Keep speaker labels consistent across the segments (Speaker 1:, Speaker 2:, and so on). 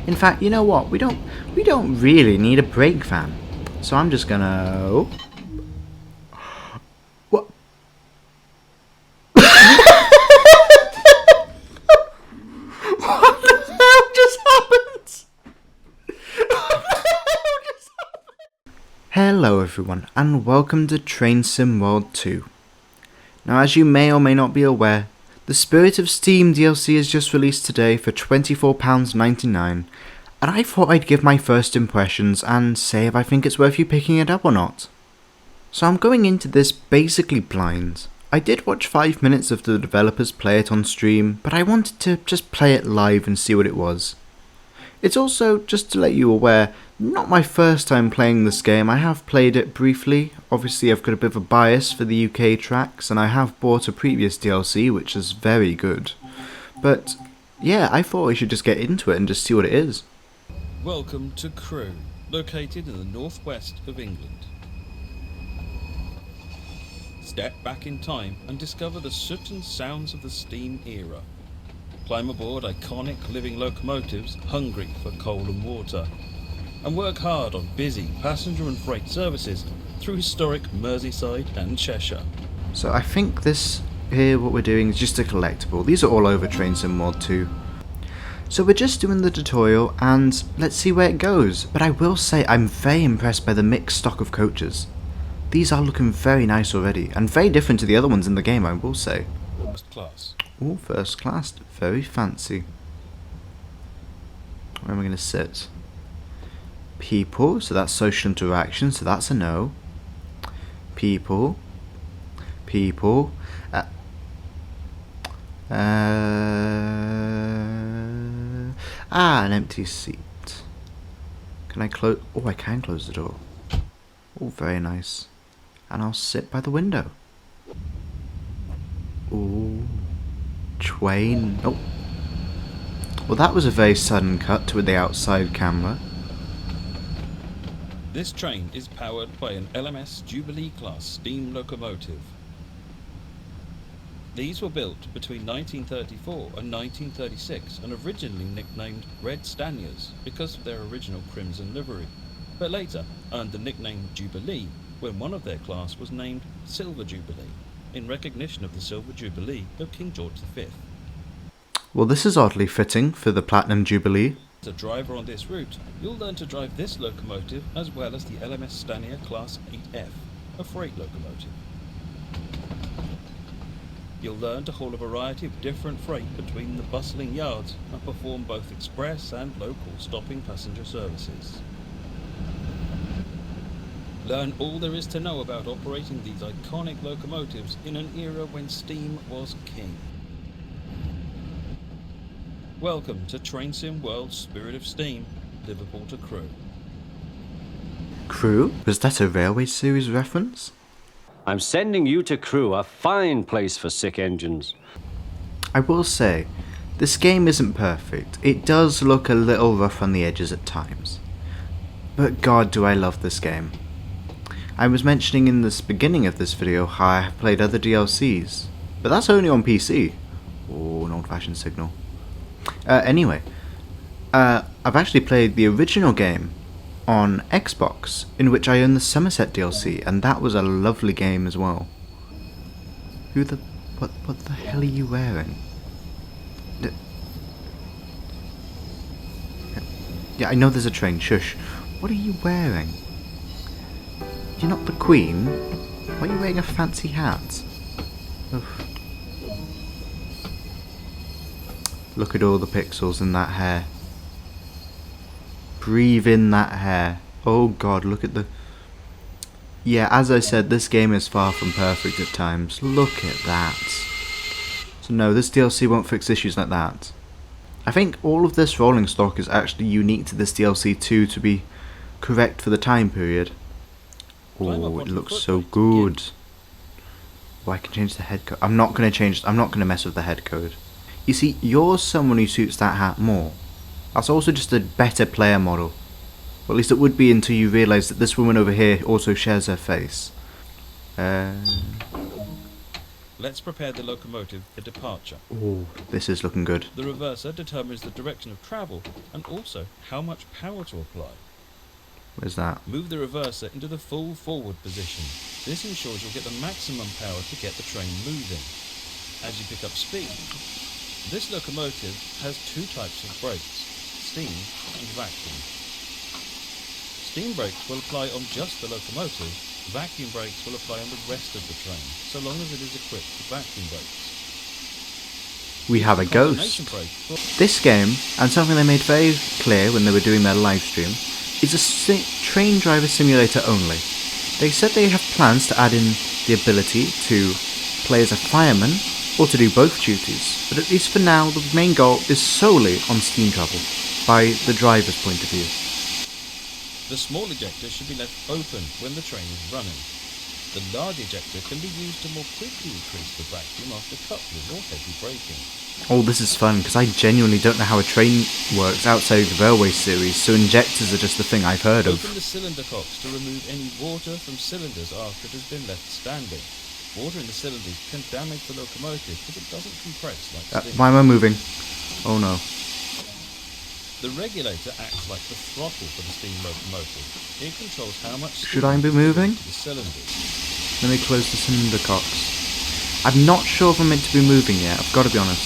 Speaker 1: In fact, you know what? We don't really need a brake van. So I'm just gonna... What? What the hell just happened? Hello everyone, and welcome to Train Sim World 2. Now, as you may or may not be aware, the Spirit of Steam DLC is just released today for £24.99, and I thought I'd give my first impressions and say if I think it's worth you picking it up or not. So I'm going into this basically blind. I did watch 5 minutes of the developers play it on stream, but I wanted to just play it live and see what it was. It's also, just to let you aware, not my first time playing this game. I have played it briefly. Obviously I've got a bit of a bias for the UK tracks, and I have bought a previous DLC which is very good. But yeah, I thought I should just get into it and just see what it is.
Speaker 2: Welcome to Crewe, located in the northwest of England. Step back in time and discover the soot and sounds of the steam era. Climb aboard iconic living locomotives hungry for coal and water, and work hard on busy passenger and freight services through historic Merseyside and Cheshire.
Speaker 1: So I think this here, what we're doing is just a collectible. These are all over Train Sim World 2. So we're just doing the tutorial and let's see where it goes. But I will say I'm very impressed by the mixed stock of coaches. These are looking very nice already, and very different to the other ones in the game, I will say.
Speaker 2: First class.
Speaker 1: Oh, first class, very fancy. Where am I going to sit? People, so that's social interaction, so that's a no. People. People. An empty seat. Can I close? Oh, I can close the door. Oh, very nice. And I'll sit by the window. Ooh. Train. Oh. Well, that was a very sudden cut to the outside camera.
Speaker 2: This train is powered by an LMS Jubilee class steam locomotive. These were built between 1934 and 1936 and originally nicknamed Red Staniers because of their original crimson livery, but later earned the nickname Jubilee when one of their class was named Silver Jubilee, in recognition of the Silver Jubilee of King George V.
Speaker 1: Well, this is oddly fitting for the Platinum Jubilee.
Speaker 2: As a driver on this route, you'll learn to drive this locomotive as well as the LMS Stanier Class 8F, a freight locomotive. You'll learn to haul a variety of different freight between the bustling yards and perform both express and local stopping passenger services. Learn all there is to know about operating these iconic locomotives in an era when steam was king. Welcome to Train Sim World's Spirit of Steam, Liverpool to Crewe.
Speaker 1: Crewe? Was that a Railway Series reference?
Speaker 3: I'm sending you to Crewe, a fine place for sick engines.
Speaker 1: I will say, this game isn't perfect. It does look a little rough on the edges at times. But god, do I love this game. I was mentioning in the beginning of this video how I have played other DLCs, but that's only on PC. Oh, an old-fashioned signal. Anyway, I've actually played the original game on Xbox, in which I own the Somerset DLC, and that was a lovely game as well. What the hell are you wearing? Yeah, I know there's a train, shush. What are you wearing? You're not the Queen? Why are you wearing a fancy hat? Oof. Look at all the pixels in that hair. Breathe in that hair. Oh god, look at the... Yeah, as I said, this game is far from perfect at times. Look at that. So no, this DLC won't fix issues like that. I think all of this rolling stock is actually unique to this DLC too, to be correct for the time period. Oh, it looks so good. Oh, I can change the head code. I'm not going to mess with the head code. You see, you're someone who suits that hat more. That's also just a better player model. Or at least it would be until you realise that this woman over here also shares her face.
Speaker 2: let's prepare the locomotive for departure.
Speaker 1: Oh, this is looking good.
Speaker 2: The reverser determines the direction of travel and also how much power to apply.
Speaker 1: Where's that?
Speaker 2: Move the reverser into the full forward position. This ensures you'll get the maximum power to get the train moving. As you pick up speed, this locomotive has two types of brakes, steam and vacuum. Steam brakes will apply on just the locomotive, vacuum brakes will apply on the rest of the train, so long as it is equipped with vacuum brakes.
Speaker 1: We have a
Speaker 2: Combination
Speaker 1: ghost.
Speaker 2: brake will
Speaker 1: This game, and something they made very clear when they were doing their live stream, is a train driver simulator only. They said they have plans to add in the ability to play as a fireman or to do both duties, but at least for now the main goal is solely on steam travel, by the driver's point of view.
Speaker 2: The small ejector should be left open when the train is running. The large ejector can be used to more quickly increase the vacuum after coupling or heavy braking.
Speaker 1: Oh, this is fun, because I genuinely don't know how a train works outside of the railway series, so injectors are just the thing I've heard of.
Speaker 2: Open the cylinder cocks to remove any water from cylinders after it has been left standing. Water in the cylinders can damage the locomotive if it doesn't compress like steam.
Speaker 1: Why am I moving? Oh no.
Speaker 2: The regulator acts like the throttle for the steam locomotive. It controls how much steam
Speaker 1: Should I be moving?
Speaker 2: to the cylinders.
Speaker 1: Let me close the cylinder cocks. I'm not sure if I'm meant to be moving yet, I've got to be honest.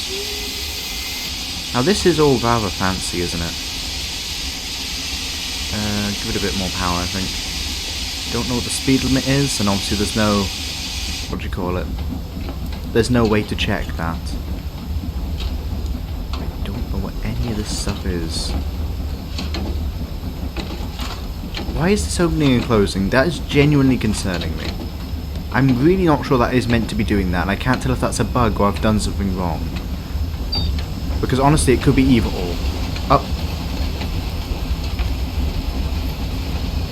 Speaker 1: Now this is all rather fancy, isn't it? Give it a bit more power, I think. Don't know what the speed limit is, and obviously there's no... what do you call it? There's no way to check that. I don't know what any of this stuff is. Why is this opening and closing? That is genuinely concerning me. I'm really not sure that is meant to be doing that, and I can't tell if that's a bug or I've done something wrong. Because honestly, it could be either or. Up.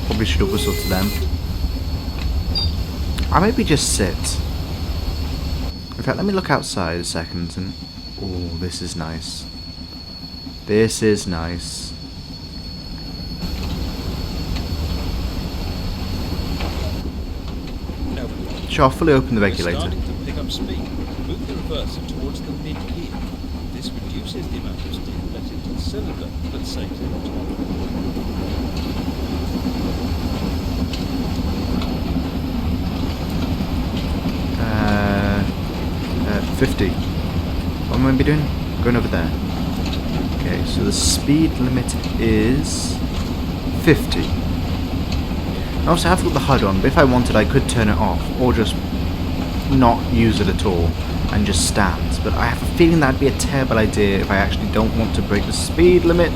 Speaker 1: Probably should have whistled to them. I maybe just sit. In fact, let me look outside a second and... oh, this is nice. This is nice.
Speaker 2: Now,
Speaker 1: Sure, I'll fully open the
Speaker 2: we're
Speaker 1: regulator.
Speaker 2: starting to pick up speed. Move the reverser towards the mid-gear. This reduces the amount of steam let into the cylinder, but saves it.
Speaker 1: 50. What am I going to be doing? Going over there. Okay, so the speed limit is 50. Also, I have got the HUD on, but if I wanted, I could turn it off, or just not use it at all, and just stand. But I have a feeling that'd be a terrible idea if I actually don't want to break the speed limit.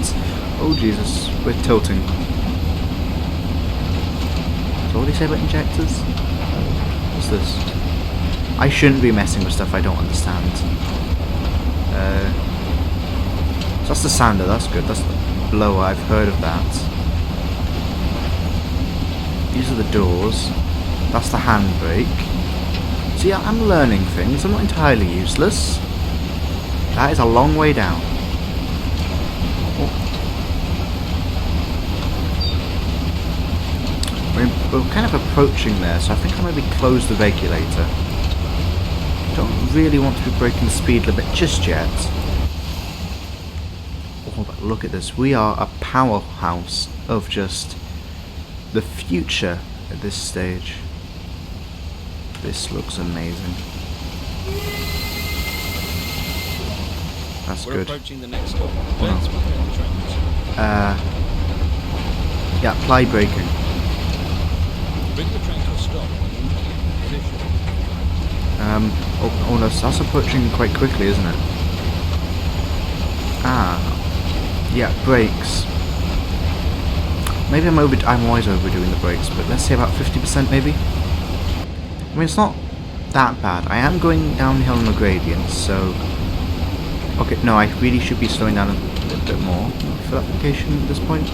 Speaker 1: Oh Jesus, we're tilting. So what do you say about injectors? What's this? I shouldn't be messing with stuff I don't understand. So that's the sander, that's good. That's the blower, I've heard of that. These are the doors. That's the handbrake. See, I'm learning things. I'm not entirely useless. That is a long way down. Oh. We're kind of approaching there, so I think I'll maybe close the regulator. Don't really want to be breaking the speed limit just yet. Oh, but look at this. We are a powerhouse of just the future at this stage. This looks amazing. That's
Speaker 2: We're
Speaker 1: good.
Speaker 2: approaching the next stop. Let's prepare the train.
Speaker 1: Yeah, apply braking.
Speaker 2: Bring the train to a stop and in position.
Speaker 1: Oh no, so that's approaching quite quickly, isn't it? Yeah, brakes. Maybe I'm always overdoing the brakes, but let's say about 50% maybe. I mean, it's not that bad. I am going downhill on the gradient, so... okay, no, I really should be slowing down a little bit more for application at this point.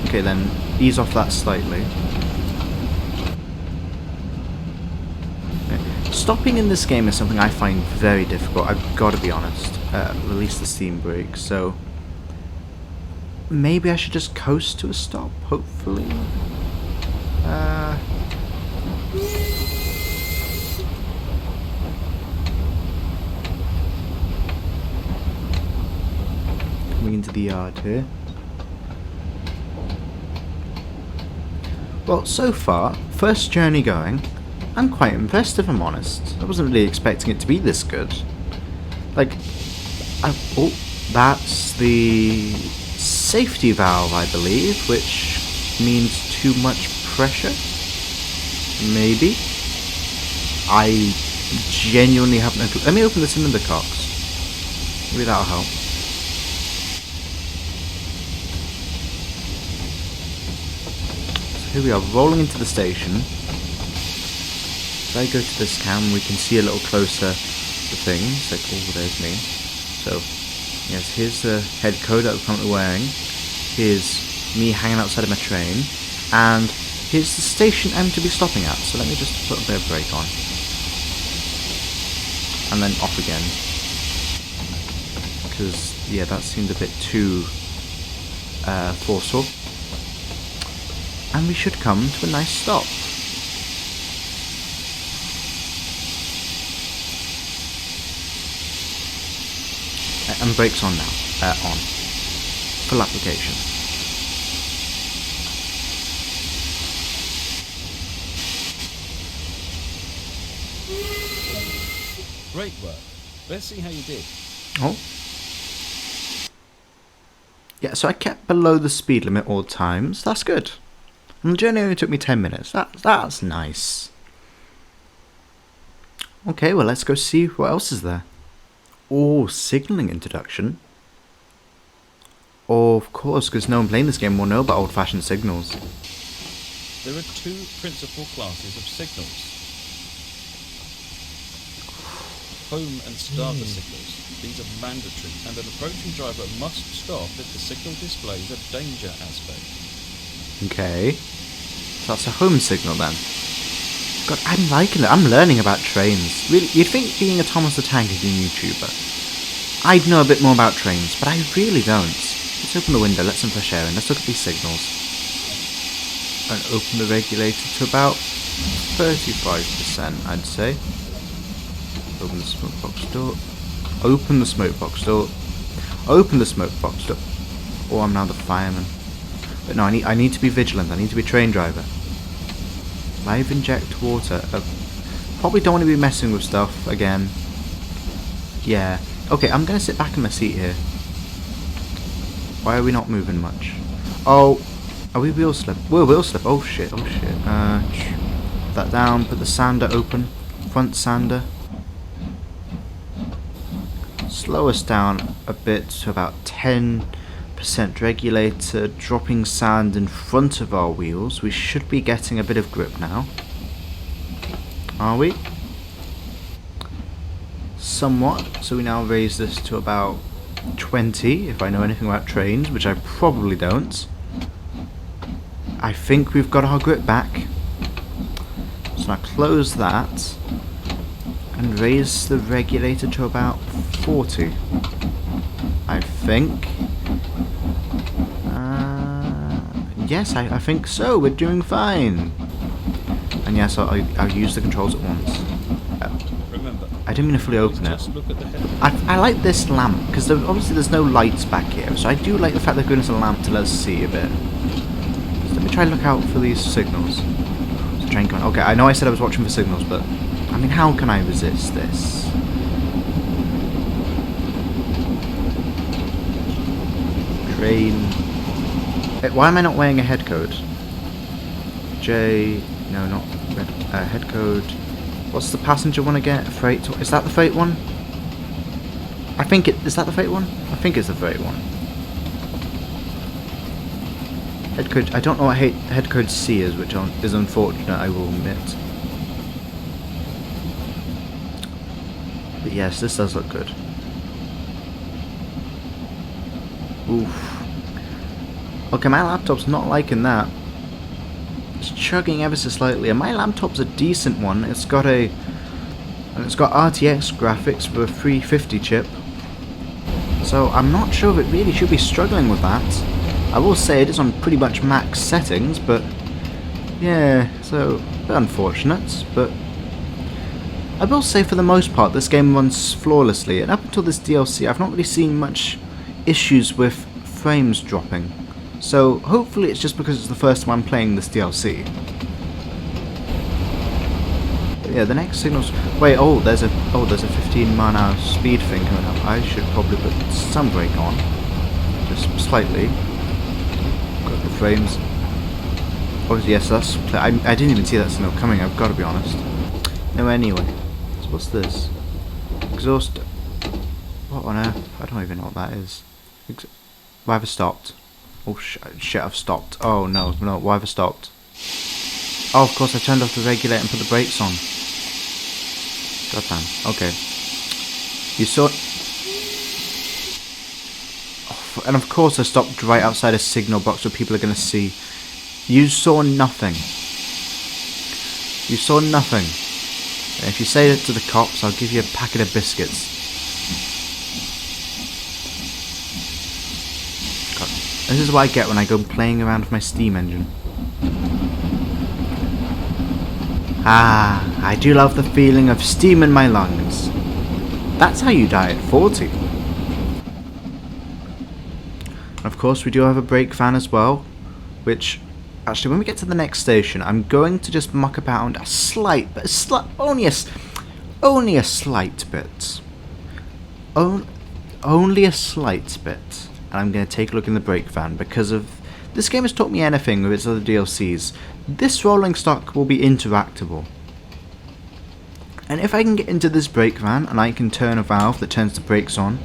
Speaker 1: Okay, then ease off that slightly. Stopping in this game is something I find very difficult, I've got to be honest. Release the steam brake, so... maybe I should just coast to a stop, hopefully. coming into the yard here. Well, so far, first journey going, I'm quite impressed if I'm honest. I wasn't really expecting it to be this good. Like, oh, that's the safety valve, I believe, which means too much pressure? Maybe? I genuinely haven't a clue. Let me open this in the cocks. Maybe that'll help. So here we are, rolling into the station. If I go to this cam, we can see a little closer the things. Like, oh, there's me. So, yes, here's the head code that I'm currently wearing. Here's me hanging outside of my train. And here's the station I'm to be stopping at. So let me just put a bit of brake on. And then off again. Because, yeah, that seemed a bit too forceful. And we should come to a nice stop. And brakes on now. On. Full application.
Speaker 2: Great work. Let's see how you did.
Speaker 1: Oh. Yeah, so I kept below the speed limit all times. That's good. And the journey only took me 10 minutes. That's nice. Okay, well, let's go see what else is there. Oh, signalling introduction. Oh, of course, because no one playing this game will know about old-fashioned signals.
Speaker 2: There are two principal classes of signals. Home and starter signals. These are mandatory, and an approaching driver must stop if the signal displays a danger aspect.
Speaker 1: Okay. So that's a home signal then. God, I'm liking it. I'm learning about trains. Really, you'd think being a Thomas the Tank Engine YouTuber, I'd know a bit more about trains, but I really don't. Let's open the window, let some fresh air in, let's look at these signals. And open the regulator to about 35%, I'd say. Open the smoke box door. Open the smoke box door. Open the smoke box door. Oh, I'm now the fireman. But no, I need to be vigilant. I need to be a train driver. Live inject water. Probably don't want to be messing with stuff again. Yeah. Okay, I'm going to sit back in my seat here. Why are we not moving much? Oh, are we wheel slip? We're wheel slip. Oh shit, oh shit. Put that down, put the sander open. Front sander. Slow us down a bit to about 10% regulator, dropping sand in front of our wheels. We should be getting a bit of grip now. Are we? Somewhat. So we now raise this to about 20, if I know anything about trains, which I probably don't. I think we've got our grip back. So now close that and raise the regulator to about 40. I think. Yes, I think so. We're doing fine. And yes, I'll use the controls at once.
Speaker 2: Remember,
Speaker 1: I didn't mean to fully open it.
Speaker 2: just look at the head.
Speaker 1: I like this lamp, because obviously there's no lights back here, so I do like the fact they're giving us a lamp to let us see a bit. So let me try and look out for these signals. There's a train coming. Okay, I know I said I was watching for signals, but I mean, how can I resist this? Train. Why am I not wearing a head code? J. No, not red. Head code. What's the passenger one again? Freight. Is that the freight one? I think it. Is that the freight one? I think it's the freight one. Head code. I don't know what head code C is, which is unfortunate, I will admit. But yes, this does look good. Oof. Okay, my laptop's not liking that. It's chugging ever so slightly, and my laptop's a decent one. It's got RTX graphics with a 350 chip. So I'm not sure if it really should be struggling with that. I will say it is on pretty much max settings, but yeah, so a bit unfortunate. But I will say for the most part this game runs flawlessly, and up until this DLC I've not really seen much issues with frames dropping. So hopefully it's just because it's the first time I'm playing this DLC. But yeah, the next signal's... Wait, there's a 15-mile-an-hour speed thing coming up. I should probably put some brake on. Just slightly. Got the frames. Oh yes, that's clear. I didn't even see that signal coming, I've got to be honest. No, anyway. So what's this? Exhaust... What on earth? I don't even know what that is. Why have I stopped? Oh shit, I've stopped. Oh no, why have I stopped? Oh, of course I turned off the regulator and put the brakes on. God damn. Okay. You saw... Oh, and of course I stopped right outside a signal box where people are going to see. You saw nothing. You saw nothing. And if you say that to the cops, I'll give you a packet of biscuits. God. This is what I get when I go playing around with my steam engine. Ah, I do love the feeling of steam in my lungs. That's how you die at 40. And of course we do have a brake fan as well, which... Actually, when we get to the next station, I'm going to just muck about a slight, but only a slight bit. Only a slight bit. And I'm going to take a look in the brake van because of... This game has taught me anything with its other DLCs. This rolling stock will be interactable. And if I can get into this brake van and I can turn a valve that turns the brakes on,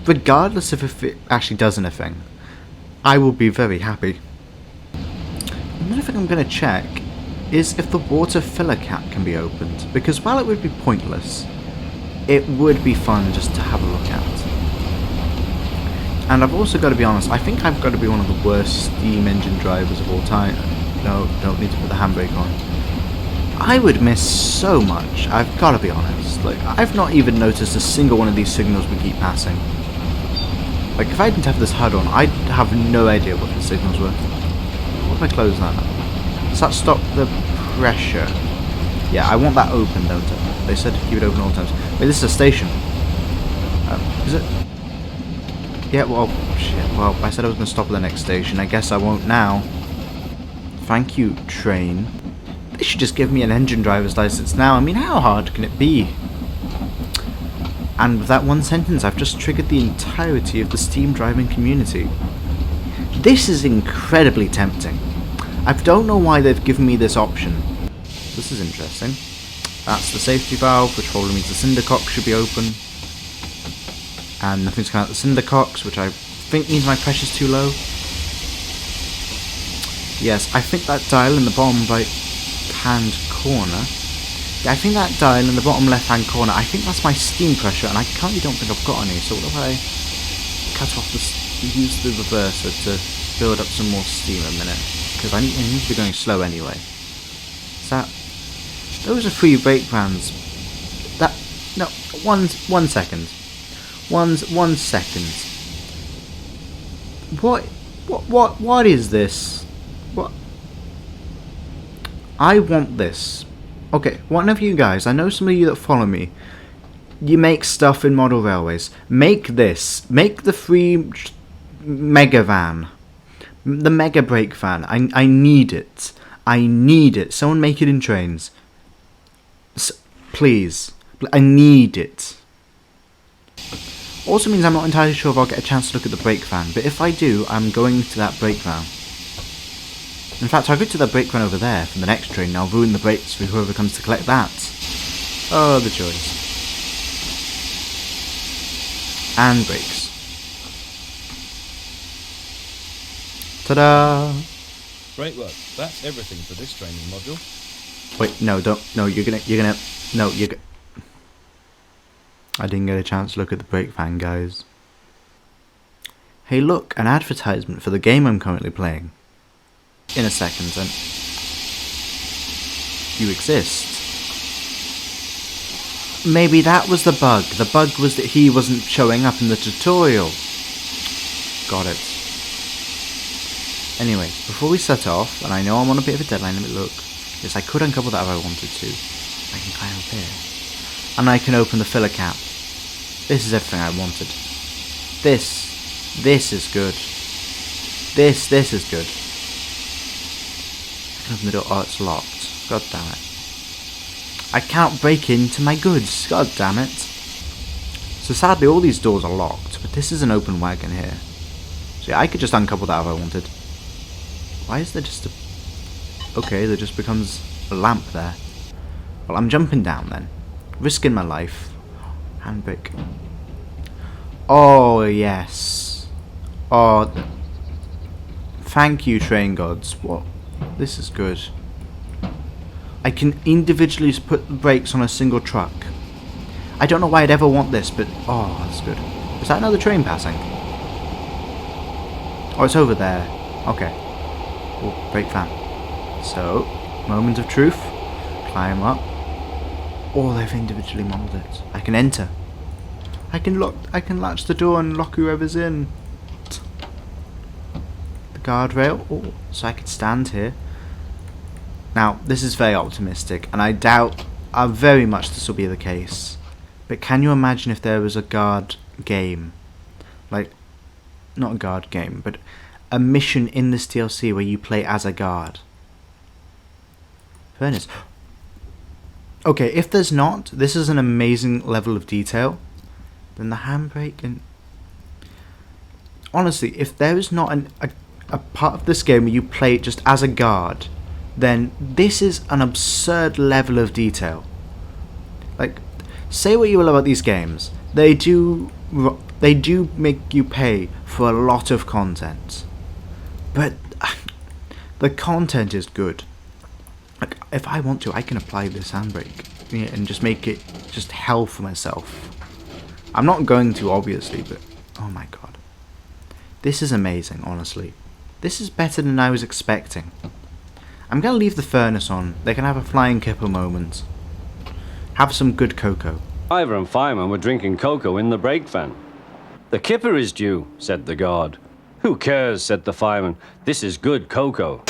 Speaker 1: regardless of if it actually does anything, I will be very happy. Another thing I'm going to check is if the water filler cap can be opened, because while it would be pointless, it would be fun just to have a look at. And I've also got to be honest, I think I've got to be one of the worst steam engine drivers of all time. No, don't need to put the handbrake on. I would miss so much, I've got to be honest. Like, I've not even noticed a single one of these signals we keep passing. Like, if I didn't have this HUD on, I'd have no idea what the signals were. What if I close that? Does that stop the pressure? Yeah, I want that open, don't I? They said to keep it open all times. Wait, this is a station. Is it? Yeah, well, shit. Well, I said I was going to stop at the next station. I guess I won't now. Thank you, train. They should just give me an engine driver's license now. I mean, how hard can it be? And with that one sentence, I've just triggered the entirety of the steam driving community. This is incredibly tempting. I don't know why they've given me this option. This is interesting. That's the safety valve, which probably means the cinder cock should be open. And nothing's coming out the cinder cocks, which I think means my pressure's too low. Yes, I think that dial in the bottom right-hand corner... Yeah, I think that dial in the bottom left-hand corner, I think that's my steam pressure, and I currently don't think I've got any, so what if I cut off the... use the reverser to build up some more steam a minute, because I need to be going slow anyway. Is that... Those are 3 brake vans. That... No, one second. One second. What is this? What? I want this. Okay, one of you guys, I know some of you that follow me, you make stuff in model railways. Make this. Make the 3 mega van. The mega brake van. I need it. I need it. Someone make it in trains. Please. I need it. Also means I'm not entirely sure if I'll get a chance to look at the brake van, but if I do, I'm going to that brake van. In fact, I'll go to the brake van over there for the next train, and I'll ruin the brakes for whoever comes to collect that. Oh, the joys. And brakes. Ta-da!
Speaker 2: Great work. That's everything for this training module.
Speaker 1: Wait, no, don't. No, I didn't get a chance to look at the brake van, guys. Hey look, an advertisement for the game I'm currently playing. In a second, and... You exist. Maybe that was the bug. The bug was that he wasn't showing up in the tutorial. Got it. Anyway, before we set off, and I know I'm on a bit of a deadline, let me look. Yes, I could uncouple that if I wanted to. I can climb up here. And I can open the filler cap. This is everything I wanted. This This is good. This is good. I can open the door. Oh, it's locked. God damn it. I can't break into my goods. God damn it. So sadly, all these doors are locked, but this is an open wagon here. So yeah, I could just uncouple that if I wanted. Why is there just a... Okay, there just becomes a lamp there. Well, I'm jumping down then. Risking my life. Handbrake. Oh, yes. Oh, thank you, train gods. What? This is good. I can individually put the brakes on a single truck. I don't know why I'd ever want this, but... Oh, that's good. Is that another train passing? Oh, it's over there. Okay. Oh, brake van. So, moment of truth. Climb up. Oh, they've individually modelled it. I can enter. I can latch the door and lock whoever's in. The guardrail. Oh, so I could stand here. Now, this is very optimistic, and I doubt very much this will be the case. But can you imagine if there was a guard game? Like, not a guard game, but a mission in this DLC where you play as a guard. Furnace. Okay, if there's not, this is an amazing level of detail. Then the handbrake and... Honestly, if there is not a part of this game where you play it just as a guard, then this is an absurd level of detail. Like, say what you will about these games, they do make you pay for a lot of content. But the content is good. Like, if I want to, I can apply this handbrake and just make it just hell for myself. I'm not going to, obviously, but oh my god. This is amazing, honestly. This is better than I was expecting. I'm going to leave the furnace on. They can have a flying kipper moment. Have some good cocoa.
Speaker 3: Driver and fireman were drinking cocoa in the brake van. The kipper is due, said the guard. Who cares, said the fireman. This is good cocoa.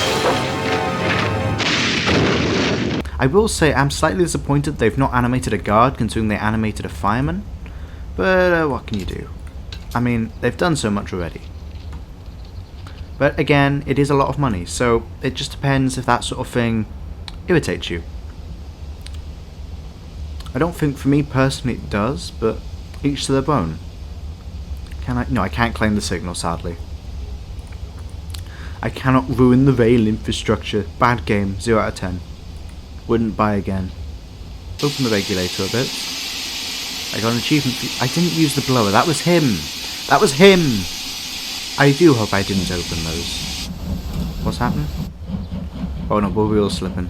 Speaker 1: I will say I'm slightly disappointed they've not animated a guard, considering they animated a fireman. But what can you do? I mean, they've done so much already. But again, it is a lot of money, so it just depends if that sort of thing irritates you. I don't think for me personally it does, but each to their own. Can I? No, I can't claim the signal, sadly. I cannot ruin the rail infrastructure. Bad game, 0 out of 10. Wouldn't buy again. Open the regulator a bit. I got an achievement. I didn't use the blower. That was him. That was him. I do hope I didn't open those. What's happened? Oh no, we're all slipping.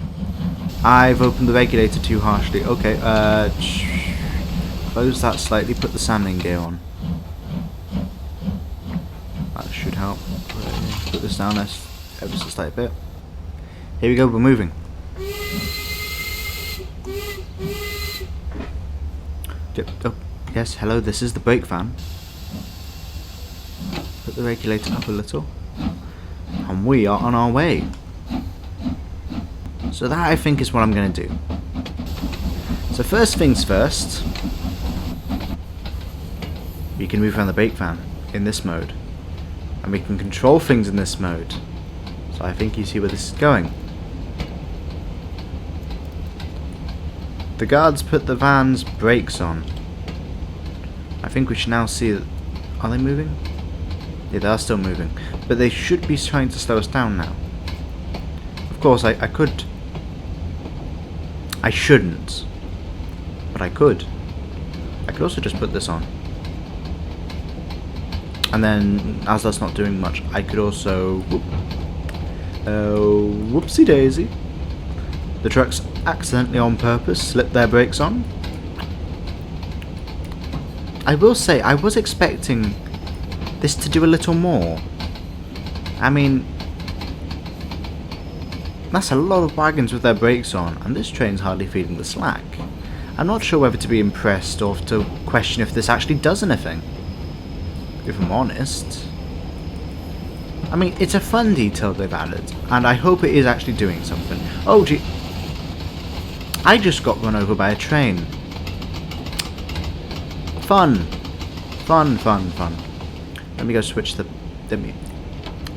Speaker 1: I've opened the regulator too harshly. Okay, close that slightly. Put the sanding gear on. That should help. Put this down ever so slight bit. Here we go. We're moving. Oh, yes, hello, this is the brake van. Put the regulator up a little. And we are on our way. So that, I think, is what I'm going to do. So first things first. We can move around the brake van in this mode. And we can control things in this mode. So I think you see where this is going. The guards put the van's brakes on. I think we should now see that... Are they moving? Yeah, they are still moving. But they should be trying to slow us down now. Of course, I could... I shouldn't. But I could. I could also just put this on. And then, as that's not doing much, I could also... whoopsie daisy. The trucks accidentally on purpose slipped their brakes on. I will say, I was expecting this to do a little more. I mean, that's a lot of wagons with their brakes on, and this train's hardly feeling the slack. I'm not sure whether to be impressed or to question if this actually does anything, if I'm honest. I mean, it's a fun detail they've added, and I hope it is actually doing something. Oh gee, I just got run over by a train. Fun. Fun, fun, fun. Let me go switch the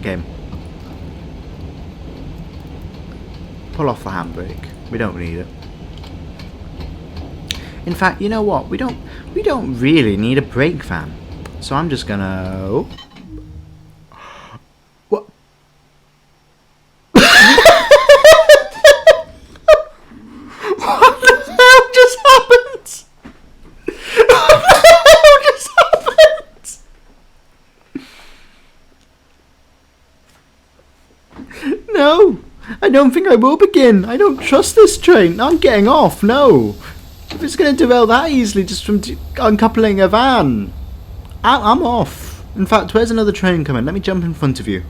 Speaker 1: game. Pull off the handbrake. We don't need it. In fact, you know what? We don't really need a brake van. So I'm just gonna... What? What the hell just happened? What the hell just happened? No, I don't think I will begin. I don't trust this train. I'm getting off. No. If it's going to derail that easily just from uncoupling a van, I'm off. In fact, where's another train coming? Let me jump in front of you.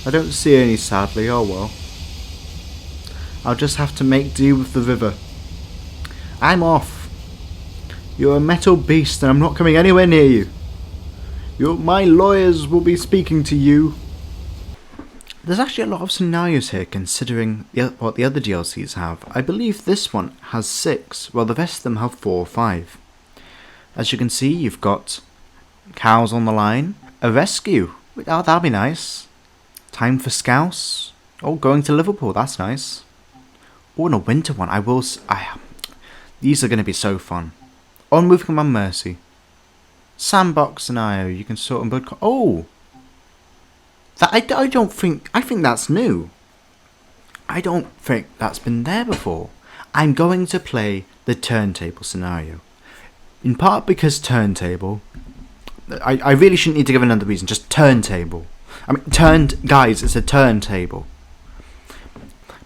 Speaker 1: I don't see any, sadly. Oh well. I'll just have to make do with the river. I'm off. You're a metal beast and I'm not coming anywhere near you. My lawyers will be speaking to you. There's actually a lot of scenarios here considering what the other DLCs have. I believe this one has 6, while the rest of them have 4 or 5. As you can see, you've got cows on the line, a rescue. Oh, that'll be nice. Time for Scouse. Oh, going to Liverpool, that's nice. Oh, and a winter one. These are going to be so fun. On Moving Command Mercy. Sandbox scenario, you can sort and build... Oh! I think that's new. I don't think that's been there before. I'm going to play the Turntable scenario. In part because Turntable... I really shouldn't need to give another reason, just Turntable. I mean, guys, it's a turntable.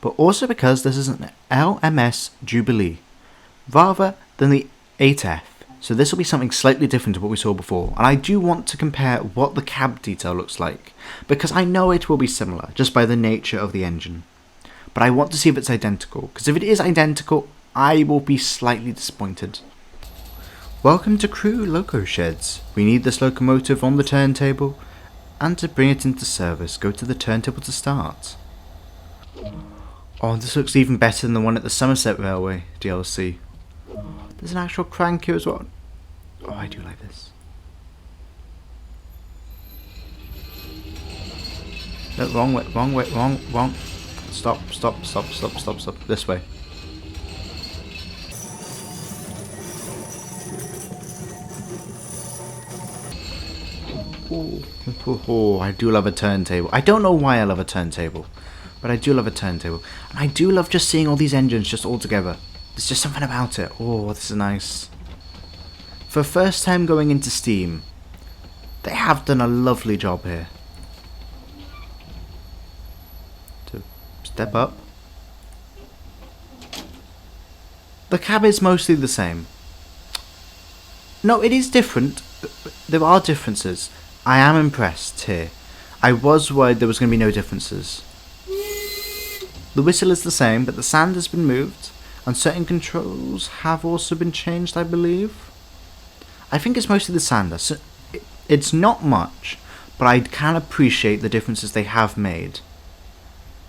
Speaker 1: But also because this is an LMS Jubilee, rather than the 8F. So this will be something slightly different to what we saw before, and I do want to compare what the cab detail looks like, because I know it will be similar, just by the nature of the engine. But I want to see if it's identical, because if it is identical, I will be slightly disappointed. Welcome to Crew Loco Sheds. We need this locomotive on the turntable, and to bring it into service, go to the turntable to start. Oh, this looks even better than the one at the Somerset Railway DLC. There's an actual crank here as well. Oh, I do like this. No, wrong way, wrong. Stop. This way. Oh, I do love a turntable. I don't know why I love a turntable, but I do love a turntable. And I do love just seeing all these engines just all together. There's just something about it. Oh, this is nice. For first time going into Steam, they have done a lovely job here. To step up. The cab is mostly the same. No, it is different. There are differences. I am impressed here. I was worried there was going to be no differences. The whistle is the same, but the sand has been moved. And certain controls have also been changed, I believe. I think it's mostly the sander. So it's not much, but I can appreciate the differences they have made.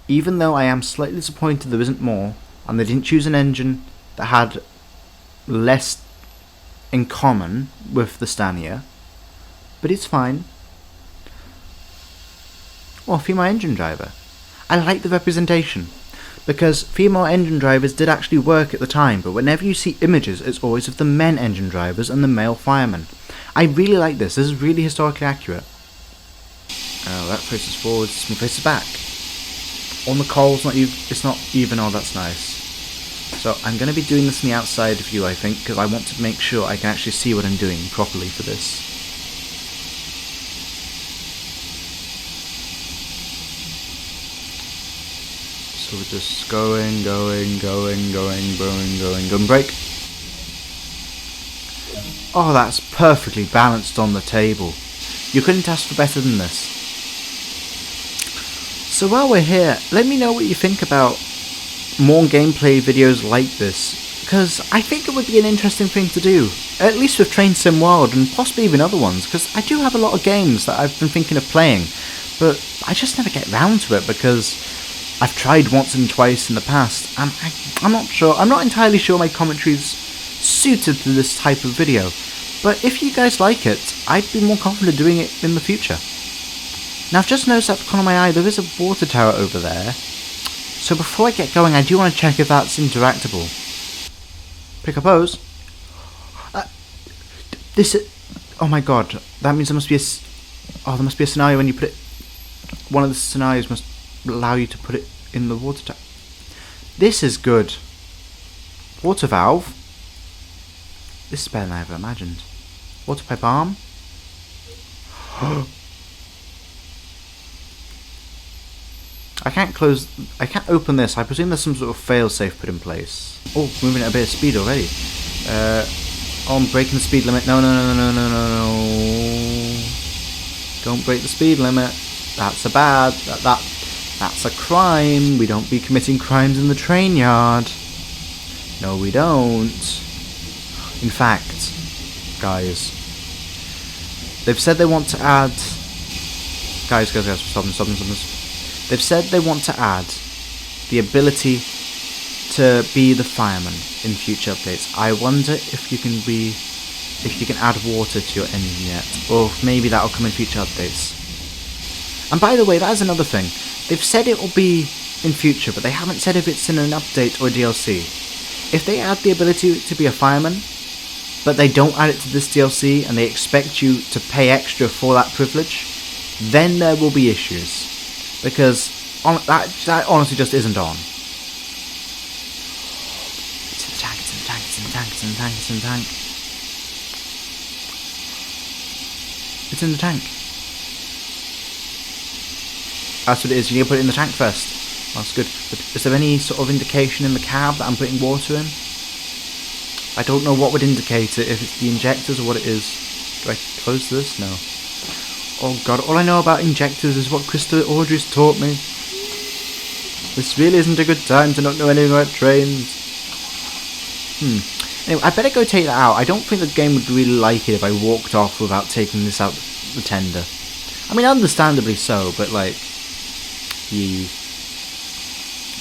Speaker 1: Even though I am slightly disappointed there isn't more, and they didn't choose an engine that had less in common with the Stania. But it's fine. Oh, female engine driver. I like the representation. Because female engine drivers did actually work at the time, but whenever you see images, it's always of the men engine drivers and the male firemen. I really like this. This is really historically accurate. Oh, that faces forward, this faces back. On the coal's not even. It's not even. Oh, that's nice. So I'm going to be doing this in the outside view, I think, because I want to make sure I can actually see what I'm doing properly for this. So we're just going, brake. Oh, that's perfectly balanced on the table. You couldn't ask for better than this. So while we're here, let me know what you think about more gameplay videos like this, because I think it would be an interesting thing to do, at least with Train Sim World and possibly even other ones, because I do have a lot of games that I've been thinking of playing, but I just never get round to it because I've tried once and twice in the past, and I'm not entirely sure my commentary's suited to this type of video. But if you guys like it, I'd be more confident doing it in the future. Now I've just noticed at the corner of my eye there is a water tower over there. So before I get going, I do want to check if that's interactable. Pick a pose. Oh my god, that means there must be there must be a scenario when you put it... One of the scenarios must allow you to put it in the water tower. This is good. Water valve. This is better than I ever imagined. Water pipe arm. I can't open this. I presume there's some sort of fail-safe put in place. Oh, moving at a bit of speed already. Oh, I'm breaking the speed limit. No. Don't break the speed limit. That's that's a crime. We don't be committing crimes in the train yard. No, we don't. In fact, guys, they've said they want to add... Guys, stop them. They've said they want to add the ability to be the fireman in future updates. I wonder if you can add water to your engine yet, or if maybe that'll come in future updates. And by the way, that is another thing. They've said it will be in future, but they haven't said if it's in an update or DLC. If they add the ability to be a fireman, but they don't add it to this DLC, and they expect you to pay extra for that privilege, then there will be issues. Because that honestly just isn't on. It's in the tank, it's in the tank, it's in the tank, it's in the tank, it's in the tank. It's in the tank. That's what it is, you need to put it in the tank first. That's good. But is there any sort of indication in the cab that I'm putting water in? I don't know what would indicate it, if it's the injectors or what it is. Do I close this? No. Oh god, all I know about injectors is what Krista Audrey's taught me. This really isn't a good time to not know anything about trains. Anyway, I better go take that out. I don't think the game would really like it if I walked off without taking this out the tender. I mean, understandably so, but like...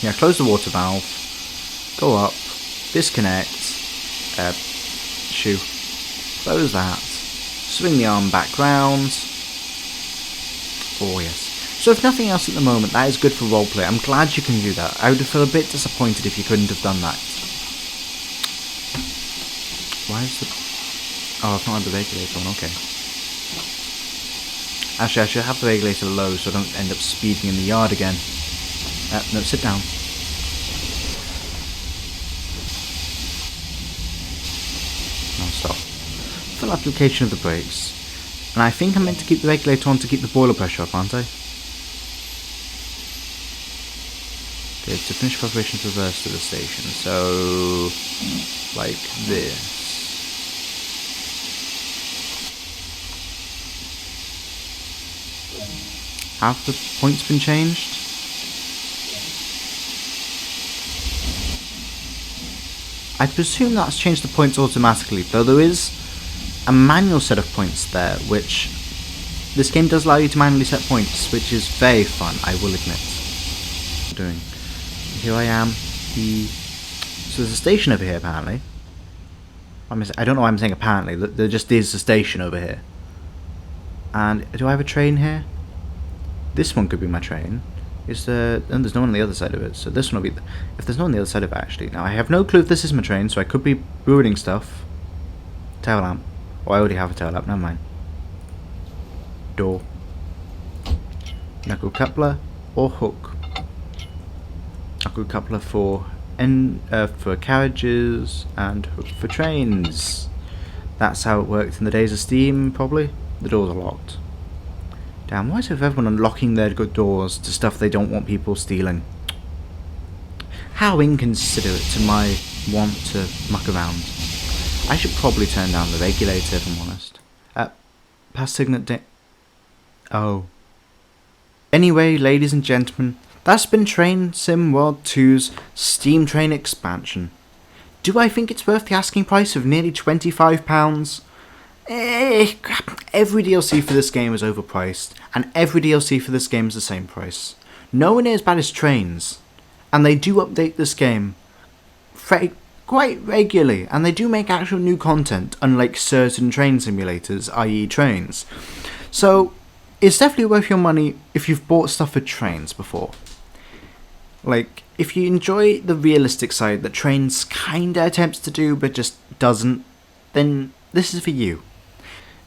Speaker 1: Yeah, close the water valve. Go up. Disconnect. Shoo. Close that. Swing the arm back round. Oh yes. So if nothing else at the moment, that is good for roleplay. I'm glad you can do that. I would feel a bit disappointed if you couldn't have done that. Why is the... Oh, I've not had the regulator on, okay. Actually, I should have the regulator low so I don't end up speeding in the yard again. No, sit down. No, stop. Full application of the brakes. And I think I'm meant to keep the regulator on to keep the boiler pressure up, aren't I? Okay, to finish preparations, reverse to the station. So, like this. Have the points been changed? I presume that's changed the points automatically, though there is a manual set of points there, which this game does allow you to manually set points, which is very fun, I will admit. Here I am. So there's a station over here, apparently. I don't know why I'm saying apparently. There just is a station over here. And do I have a train here? This one could be my train. And there's no one on the other side of it, so this one will be... If there's no one on the other side of it, actually. Now, I have no clue if this is my train, so I could be ruining stuff. Tail lamp. Oh, I already have a tail lamp, never mind. Door. Knuckle coupler or hook. Knuckle coupler for carriages and hook for trains. That's how it worked in the days of Steam, probably. The doors are locked. Damn, why is it with everyone unlocking their good doors to stuff they don't want people stealing? How inconsiderate to my want to muck around. I should probably turn down the regulator if I'm honest. Past signal Oh. Anyway, ladies and gentlemen, that's been Train Sim World 2's Steam Train expansion. Do I think it's worth the asking price of nearly £25? Every DLC for this game is overpriced, and every DLC for this game is the same price. Nowhere near as bad as Trains, and they do update this game quite regularly, and they do make actual new content, unlike certain train simulators, i.e. trains. So, it's definitely worth your money if you've bought stuff for trains before. Like, if you enjoy the realistic side that trains kinda attempts to do but just doesn't, then this is for you.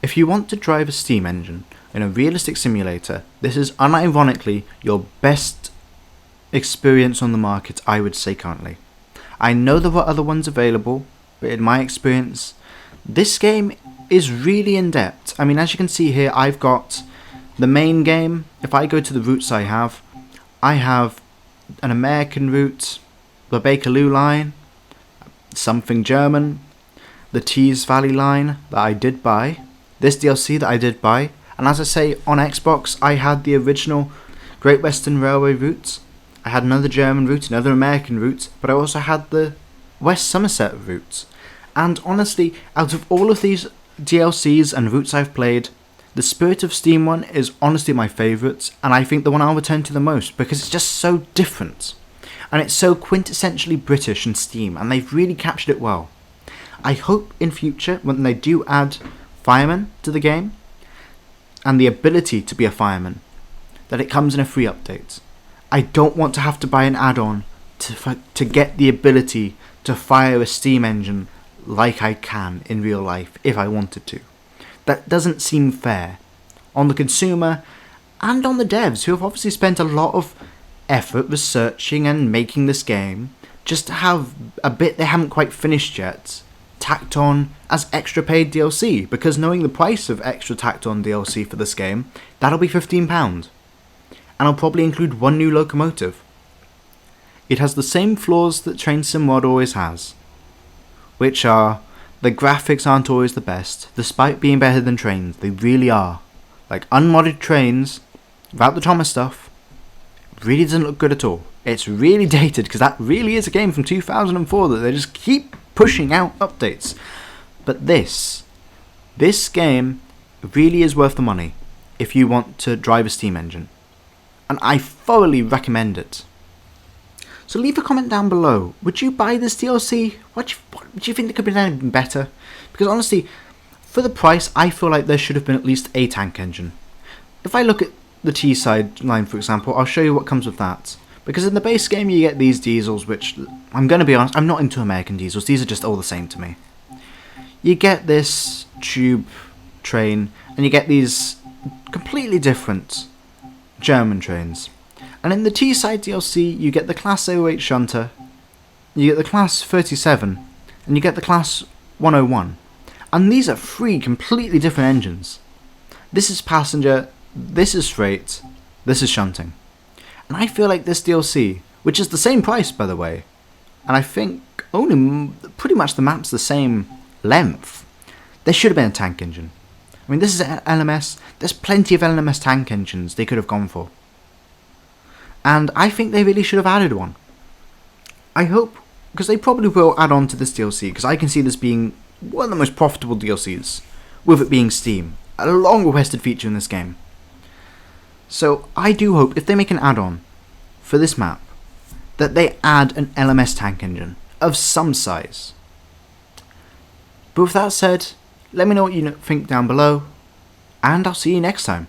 Speaker 1: If you want to drive a steam engine in a realistic simulator, this is unironically your best experience on the market, I would say currently. I know there were other ones available, but in my experience, this game is really in depth. I mean, as you can see here, I've got the main game. If I go to the routes I have an American route, the Bakerloo line, something German, the Tees Valley line that I did buy, this DLC that I did buy, and as I say, on Xbox I had the original Great Western Railway route, I had another German route, another American route, but I also had the West Somerset route. And honestly, out of all of these DLCs and routes I've played, the Spirit of Steam one is honestly my favourite, and I think the one I'll return to the most because it's just so different. And it's so quintessentially British and Steam, and they've really captured it well. I hope in future, when they do add firemen to the game, and the ability to be a fireman, that it comes in a free update. I don't want to have to buy an add-on to get the ability to fire a steam engine like I can in real life if I wanted to. That doesn't seem fair on the consumer and on the devs, who have obviously spent a lot of effort researching and making this game, just to have a bit they haven't quite finished yet tacked on as extra paid DLC, because knowing the price of extra tacked on DLC for this game, that'll be £15, and I'll probably include one new locomotive. It has the same flaws that Train Sim World always has, which are the graphics aren't always the best, despite being better than trains. They really are. Like, unmodded trains, without the Thomas stuff, really doesn't look good at all. It's really dated, because that really is a game from 2004 that they just keep pushing out updates. But this game really is worth the money if you want to drive a steam engine. And I thoroughly recommend it. So leave a comment down below. Would you buy this DLC? What do you think it could be done even better? Because honestly, for the price, I feel like there should have been at least a tank engine. If I look at the Teesside line, for example, I'll show you what comes with that. Because in the base game, you get these diesels, which, I'm going to be honest, I'm not into American diesels. These are just all the same to me. You get this tube train, and you get these completely different German trains. And in the Teesside DLC, you get the Class 08 Shunter, you get the Class 37, and you get the Class 101. And these are three completely different engines. This is passenger, this is freight, this is shunting. And I feel like this DLC, which is the same price by the way, and I think only pretty much the map's the same length, there should have been a tank engine. I mean, this is an LMS, there's plenty of LMS tank engines they could have gone for. And I think they really should have added one. I hope, because they probably will add on to this DLC, because I can see this being one of the most profitable DLCs, with it being Steam, a long requested feature in this game. So I do hope, if they make an add-on for this map, that they add an LMS tank engine of some size. But with that said, let me know what you think down below, and I'll see you next time.